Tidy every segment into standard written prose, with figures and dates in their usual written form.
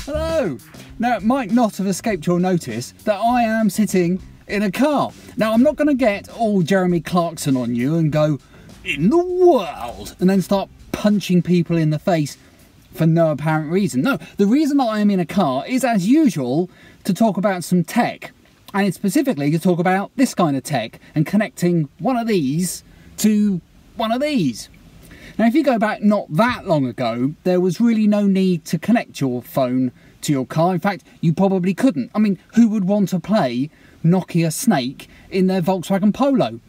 Hello! Now, it might not have escaped your notice that I am sitting in a car. Now, I'm not going to get all Jeremy Clarkson on you and go, in the world, and then start punching people in the face for no apparent reason. No, the reason that I am in a car is, as usual, to talk about some tech. And it's specifically to talk about this kind of tech and connecting one of these to one of these. Now, if you go back not that long ago, there was really no need to connect your phone to your car. In fact, you probably couldn't. I mean, who would want to play Nokia Snake in their Volkswagen Polo?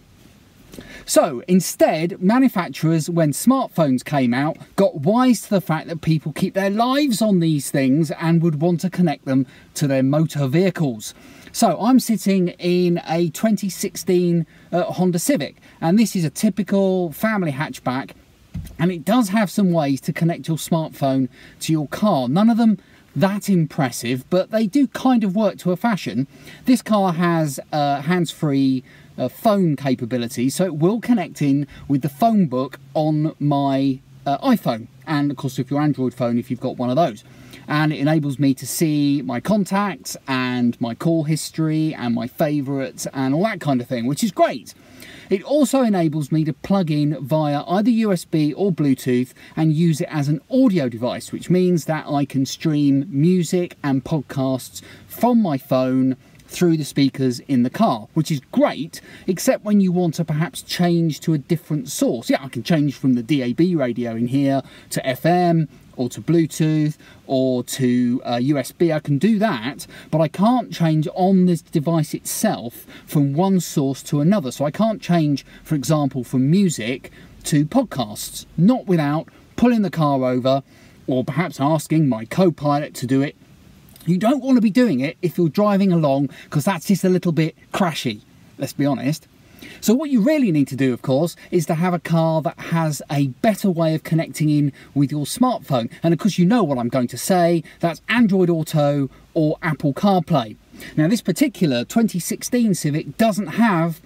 So instead, manufacturers, when smartphones came out, got wise to the fact that people keep their lives on these things and would want to connect them to their motor vehicles. So I'm sitting in a 2016 Honda Civic, and this is a typical family hatchback, and it does have some ways to connect your smartphone to your car. None of them that impressive, but they do kind of work to a fashion. This car has hands-free phone capability, so it will connect in with the phone book on my iPhone, and of course with your Android phone if you've got one of those. And it enables me to see my contacts and my call history and my favourites and all that kind of thing, which is great. It also enables me to plug in via either USB or Bluetooth and use it as an audio device, which means that I can stream music and podcasts from my phone through the speakers in the car, which is great, except when you want to perhaps change to a different source. Yeah, I can change from the DAB radio in here to FM or to Bluetooth or to USB. I can do that, but I can't change on this device itself from one source to another. So I can't change, for example, from music to podcasts, not without pulling the car over or perhaps asking my co-pilot to do it. You don't want to be doing it if you're driving along, because that's just a little bit crashy, let's be honest. So what you really need to do, of course, is to have a car that has a better way of connecting in with your smartphone. And of course, you know what I'm going to say, that's Android Auto or Apple Carplay. Now, this particular 2016 Civic doesn't have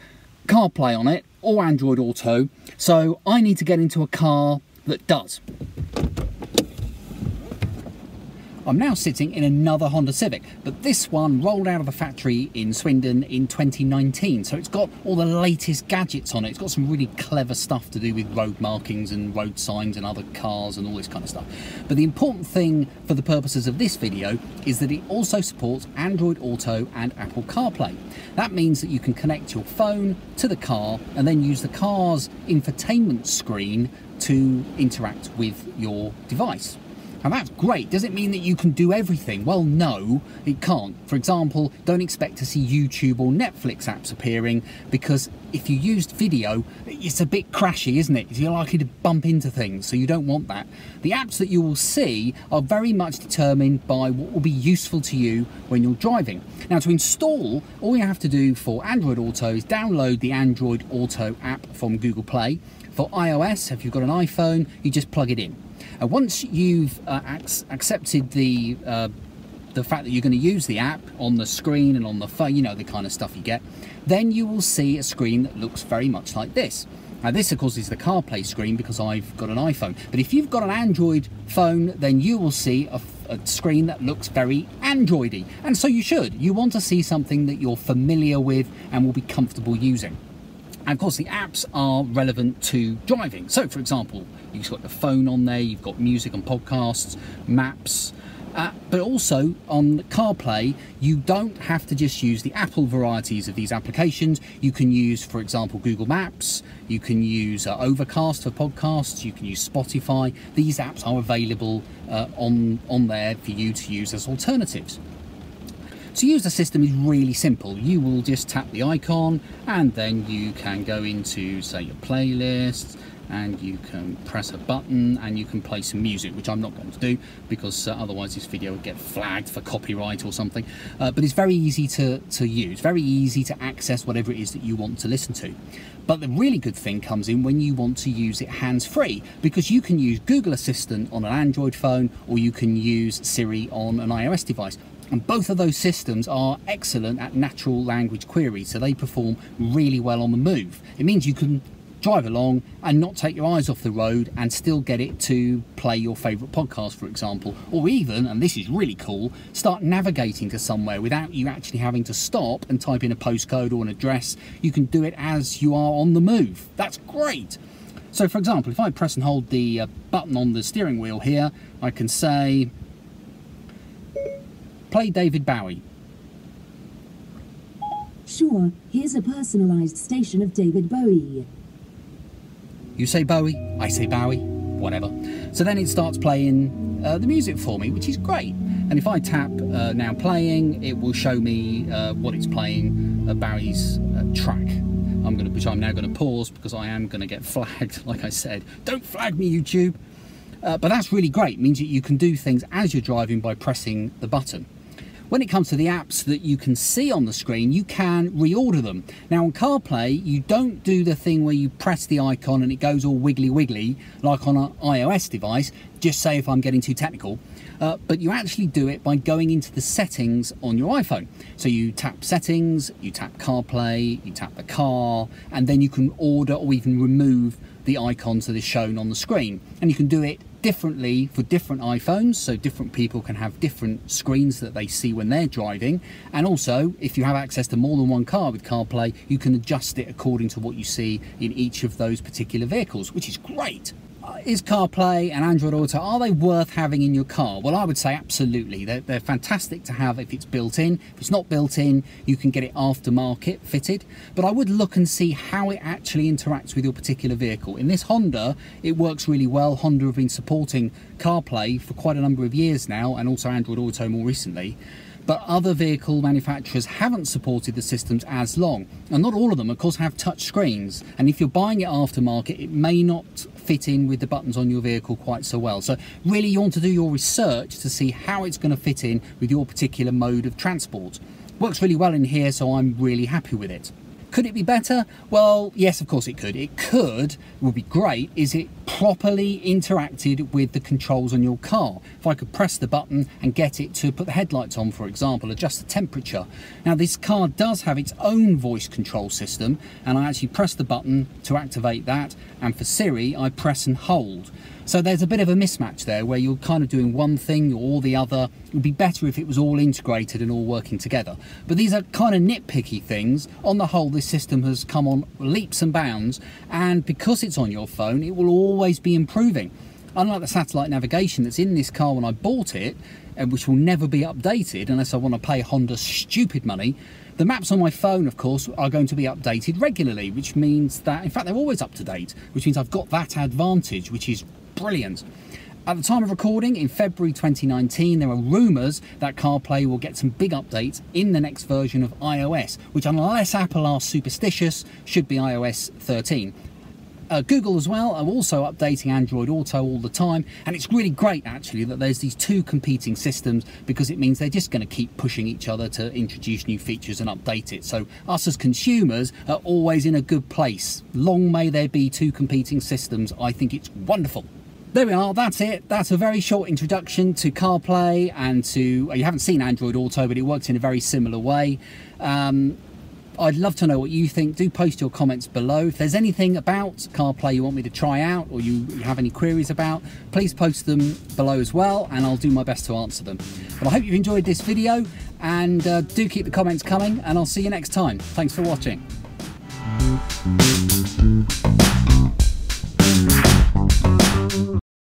CarPlay on it or Android Auto, so I need to get into a car that does. I'm now sitting in another Honda Civic, but this one rolled out of the factory in Swindon in 2019, so it's got all the latest gadgets on it. It's got some really clever stuff to do with road markings and road signs and other cars and all this kind of stuff. But the important thing for the purposes of this video is that it also supports Android Auto and Apple CarPlay. That means that you can connect your phone to the car and then use the car's infotainment screen to interact with your device. And that's great. Does it mean that you can do everything? Well, no, it can't. For example, don't expect to see YouTube or Netflix apps appearing, because if you used video, it's a bit crashy, isn't it? You're likely to bump into things, so you don't want that. The apps that you will see are very much determined by what will be useful to you when you're driving. Now, to install, all you have to do for Android Auto is download the Android Auto app from Google Play. For iOS, if you've got an iPhone, you just plug it in. Once you've accepted the fact that you're going to use the app on the screen and on the phone, you know, the kind of stuff you get, then you will see a screen that looks very much like this. Now, this, of course, is the CarPlay screen because I've got an iPhone. But if you've got an Android phone, then you will see a screen that looks very Androidy. And so you should. You want to see something that you're familiar with and will be comfortable using. And of course, the apps are relevant to driving. So, for example, you've got the phone on there, you've got music and podcasts, maps, but also on CarPlay, you don't have to just use the Apple varieties of these applications. You can use, for example, Google Maps, you can use Overcast for podcasts, you can use Spotify. These apps are available on there for you to use as alternatives. To use the system is really simple. You will just tap the icon and then you can go into, say, your playlists, and you can press a button and you can play some music, which I'm not going to do because otherwise this video would get flagged for copyright or something. But it's very easy to use, very easy to access whatever it is that you want to listen to. But the really good thing comes in when you want to use it hands-free, because you can use Google Assistant on an Android phone or you can use Siri on an iOS device. And both of those systems are excellent at natural language queries, so they perform really well on the move. It means you can drive along and not take your eyes off the road and still get it to play your favourite podcast, for example. Or even, and this is really cool, start navigating to somewhere without you actually having to stop and type in a postcode or an address. You can do it as you are on the move. That's great. So for example, if I press and hold the button on the steering wheel here, I can say, play David Bowie. Sure, here's a personalised station of David Bowie. You say Bowie, I say Bowie, whatever. So then it starts playing the music for me, which is great. And if I tap now playing, it will show me what it's playing, Bowie's track. Which I'm now going to pause because I am going to get flagged, like I said. Don't flag me, YouTube. But that's really great. It means that you can do things as you're driving by pressing the button. When it comes to the apps that you can see on the screen, you can reorder them. Now on CarPlay, you don't do the thing where you press the icon and it goes all wiggly wiggly like on an iOS device, just say if I'm getting too technical, but you actually do it by going into the settings on your iPhone. So you tap settings, you tap CarPlay, you tap the car, and then you can order or even remove the icons that are shown on the screen. And you can do it differently for different iPhones, so different people can have different screens that they see when they're driving. And also, if you have access to more than one car with CarPlay, you can adjust it according to what you see in each of those particular vehicles, which is great. Is CarPlay and Android Auto, are they worth having in your car? Well, I would say absolutely. They're fantastic to have if it's built in. If it's not built in, you can get it aftermarket fitted. But I would look and see how it actually interacts with your particular vehicle. In this Honda, it works really well. Honda have been supporting CarPlay for quite a number of years now, and also Android Auto more recently. But other vehicle manufacturers haven't supported the systems as long. And not all of them, of course, have touch screens. And if you're buying it aftermarket, it may not fit in with the buttons on your vehicle quite so well. So really you want to do your research to see how it's going to fit in with your particular mode of transport. Works really well in here, so I'm really happy with it. Could it be better? Well, yes, of course it could. It would be great, is it properly interacted with the controls on your car. If I could press the button and get it to put the headlights on, for example, adjust the temperature. Now this car does have its own voice control system, and I actually press the button to activate that, and for Siri I press and hold. So there's a bit of a mismatch there where you're kind of doing one thing or the other. It would be better if it was all integrated and all working together. But these are kind of nitpicky things. On the whole, this system has come on leaps and bounds, and because it's on your phone, it will always be improving. Unlike the satellite navigation that's in this car when I bought it, and which will never be updated unless I want to pay Honda stupid money, the maps on my phone, of course, are going to be updated regularly, which means that, in fact, they're always up to date, which means I've got that advantage, which is brilliant. At the time of recording, in February 2019, there are rumours that CarPlay will get some big updates in the next version of iOS, which, unless Apple are superstitious, should be iOS 13. Google as well are also updating Android Auto all the time, and it's really great actually that there's these two competing systems, because it means they're just going to keep pushing each other to introduce new features and update it. So us as consumers are always in a good place. Long may there be two competing systems. I think it's wonderful. There we are, that's it. That's a very short introduction to CarPlay and to, you haven't seen Android Auto, but it works in a very similar way. I'd love to know what you think. Do post your comments below. If there's anything about CarPlay you want me to try out, or you have any queries about, please post them below as well, and I'll do my best to answer them. But I hope you've enjoyed this video, and do keep the comments coming, and I'll see you next time. Thanks for watching.